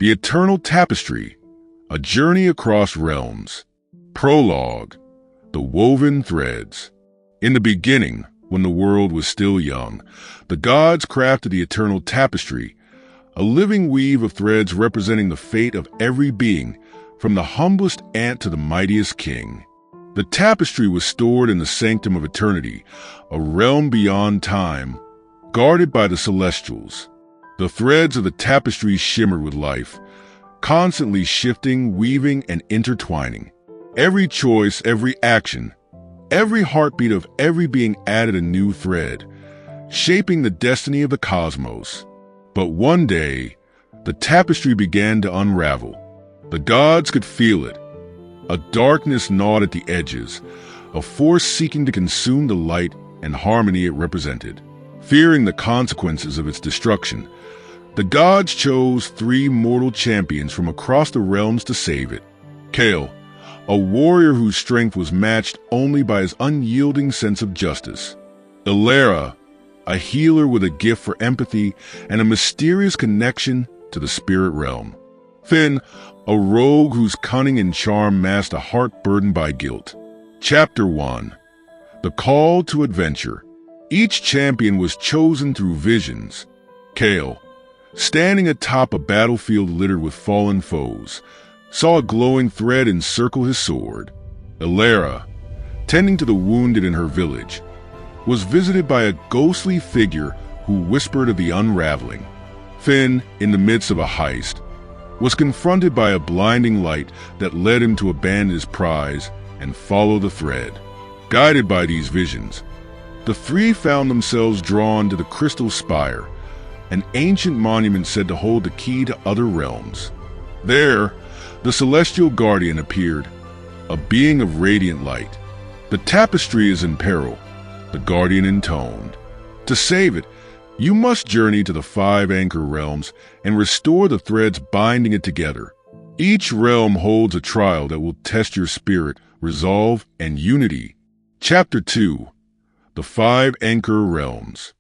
The Eternal Tapestry, a journey across realms. Prologue, the woven threads. In the beginning, when the world was still young, the gods crafted the Eternal Tapestry, a living weave of threads representing the fate of every being, from the humblest ant to the mightiest king. The tapestry was stored in the Sanctum of Eternity, a realm beyond time, guarded by the Celestials. The threads of the tapestry shimmered with life, constantly shifting, weaving, and intertwining. Every choice, every action, every heartbeat of every being added a new thread, shaping the destiny of the cosmos. But one day, the tapestry began to unravel. The gods could feel it. A darkness gnawed at the edges, a force seeking to consume the light and harmony it represented. Fearing the consequences of its destruction, the gods chose 3 mortal champions from across the realms to save it. Kael, a warrior whose strength was matched only by his unyielding sense of justice. Elara, a healer with a gift for empathy and a mysterious connection to the spirit realm. Finn, a rogue whose cunning and charm masked a heart burdened by guilt. Chapter 1. The Call to Adventure. Each champion was chosen through visions. Kael, standing atop a battlefield littered with fallen foes, saw a glowing thread encircle his sword. Elara, tending to the wounded in her village, was visited by a ghostly figure who whispered of the unraveling. Finn, in the midst of a heist, was confronted by a blinding light that led him to abandon his prize and follow the thread. Guided by these visions, the 3 found themselves drawn to the Crystal Spire, an ancient monument said to hold the key to other realms. There, the celestial guardian appeared, a being of radiant light. The tapestry is in peril, the guardian intoned. To save it, you must journey to the 5 anchor realms and restore the threads binding it together. Each realm holds a trial that will test your spirit, resolve, and unity. Chapter 2. The 5 Anchor Realms.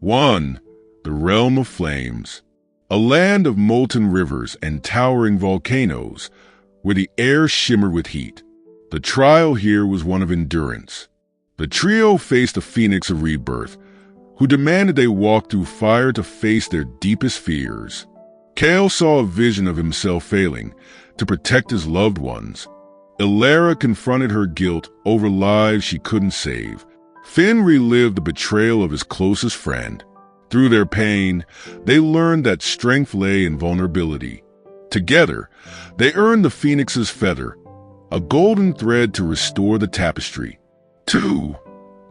1. The Realm of Flames. A land of molten rivers and towering volcanoes, where the air shimmered with heat. The trial here was one of endurance. The trio faced a phoenix of rebirth, who demanded they walk through fire to face their deepest fears. Kael saw a vision of himself failing to protect his loved ones. Elara confronted her guilt over lives she couldn't save. Finn relived the betrayal of his closest friend. Through their pain, they learned that strength lay in vulnerability. Together, they earned the Phoenix's feather, a golden thread to restore the tapestry. 2.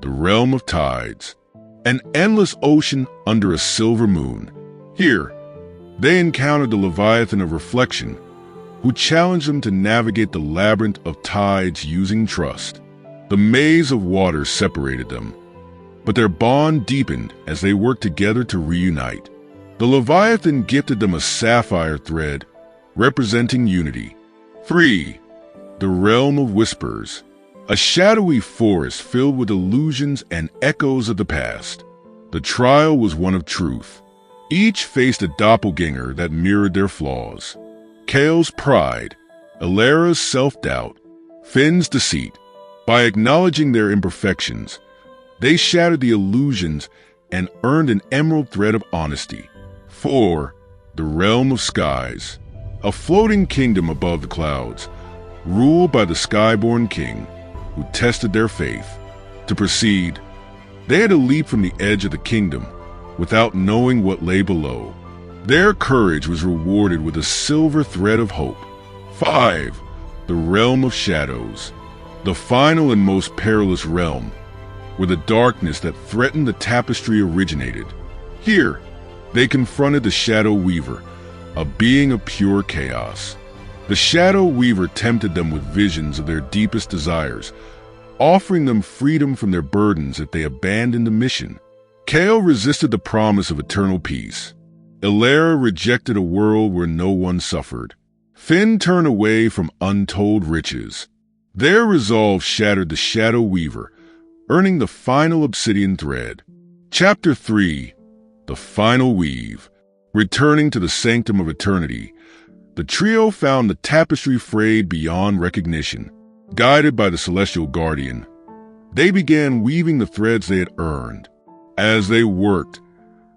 The Realm of Tides. An endless ocean under a silver moon. Here, they encountered the Leviathan of Reflection, who challenged them to navigate the labyrinth of tides using trust. The maze of water separated them, but their bond deepened as they worked together to reunite. The Leviathan gifted them a sapphire thread, representing unity. 3. The Realm of Whispers. A shadowy forest filled with illusions and echoes of the past. The trial was one of truth. Each faced a doppelganger that mirrored their flaws. Kael's pride, Elara's self-doubt, Finn's deceit. By acknowledging their imperfections, they shattered the illusions and earned an emerald thread of honesty. 4. The Realm of Skies. A floating kingdom above the clouds, ruled by the Skyborn King, who tested their faith. To proceed, they had to leap from the edge of the kingdom without knowing what lay below. Their courage was rewarded with a silver thread of hope. 5. The Realm of Shadows. The final and most perilous realm, where the darkness that threatened the tapestry originated. Here, they confronted the Shadow Weaver, a being of pure chaos. The Shadow Weaver tempted them with visions of their deepest desires, offering them freedom from their burdens if they abandoned the mission. Kael resisted the promise of eternal peace. Elara rejected a world where no one suffered. Finn turned away from untold riches. Their resolve shattered the Shadow Weaver, earning the final obsidian thread. Chapter 3. The Final Weave. Returning to the Sanctum of Eternity, The trio found the tapestry frayed beyond recognition. Guided by the celestial guardian, they began weaving the threads they had earned. As they worked,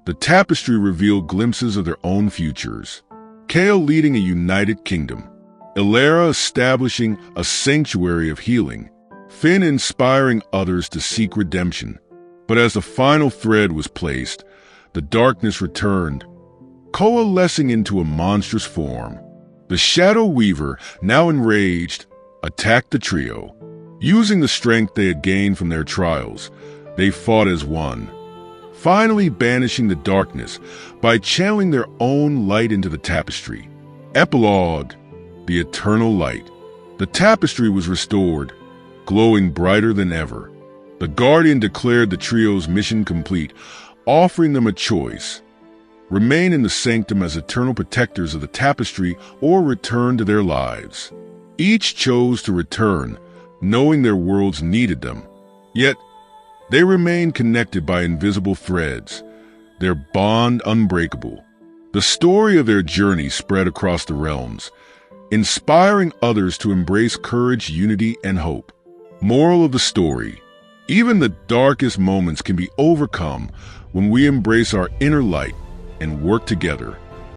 the tapestry revealed glimpses of their own futures. Kael leading a united kingdom, Elara establishing a sanctuary of healing, Finn inspiring others to seek redemption. But as the final thread was placed, the darkness returned, coalescing into a monstrous form. The Shadow Weaver, now enraged, attacked the trio. Using the strength they had gained from their trials, they fought as one, finally banishing the darkness by channeling their own light into the tapestry. Epilogue: the Eternal Light. The tapestry was restored, glowing brighter than ever. The Guardian declared the trio's mission complete, offering them a choice: remain in the Sanctum as eternal protectors of the tapestry or return to their lives. Each chose to return, knowing their worlds needed them. Yet, they remained connected by invisible threads, their bond unbreakable. The story of their journey spread across the realms, inspiring others to embrace courage, unity, and hope. Moral of the story: even the darkest moments can be overcome when we embrace our inner light and work together